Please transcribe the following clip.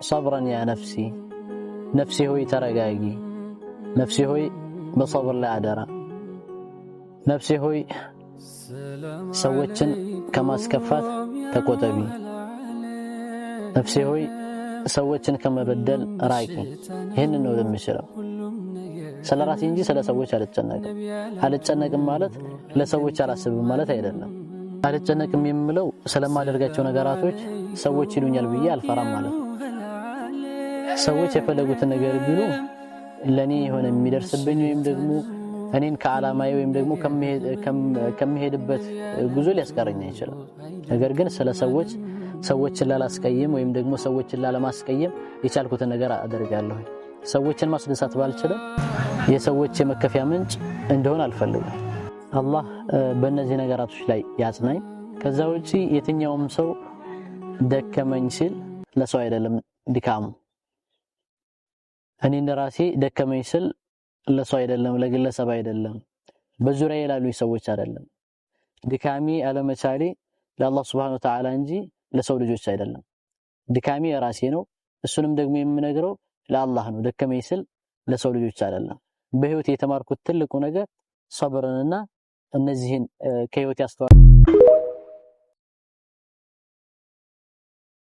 ሰብረን ያ ነፍሲ ነፍሴ ሆይ ተረጋጊ፣ ነፍሴ ሆይ በሰብር ላይ አደራ፣ ነፍሴ ሆይ ሰዎችን ከማስከፋት ተቆጠቢ፣ ነፍሴ ሆይ ሰዎችን ከመበደል ራቂ። ይህንን ነው የምችለው። ስለ ራሴ እንጂ ስለ ሰዎች አልጨነቅም። አልጨነቅም ማለት ለሰዎች አላስብም ማለት አይደለም። አልጨነቅም የምለው ስለማደርጋቸው ነገራቶች ሰዎች ይሉኛል ብዬ አልፈራም ማለት ነው። ሰዎች የፈለጉትን ነገር ቢሉ ለኔ የሆነ የሚደርስብኝ ወይም ደግሞ እኔን ከዓላማዬ ወይም ደግሞ ከመሄድበት ጉዞ ሊያስቀረኝ አይችልም። ነገር ግን ስለ ሰዎችን ላላስቀየም ወይም ደግሞ ሰዎችን ላለማስቀየም የቻልኩትን ነገር አደርጋለሁ። ሰዎችን ማስደሳት ባልችልም የሰዎች የመከፊያ ምንጭ እንደሆነ አልፈልግም። አላህ በእነዚህ ነገራቶች ላይ ያጽናኝ። ከዛ ውጪ የትኛውም ሰው ደከመኝ ሲል ለሰው አይደለም ድካሙ። እኔ እንደራሴ ደከመኝ ስል ለሰው አይደለም፣ ለግለሰብ አይደለም፣ በዙሪያዬ ላሉ ሰዎች አይደለም። ድካሜ አለመቻሌ ለአላህ Subhanahu Wa Ta'ala እንጂ ለሰው ልጆች አይደለም። ድካሜ የራሴ ነው። እሱንም ደግሞ የምነግረው ለአላህ ነው። ደከመኝ ስል ለሰው ልጆች አይደለም። በህይወት የተማርኩት ትልቁ ነገር ሰብርንና እነዚህን ከህይወት ያስተዋል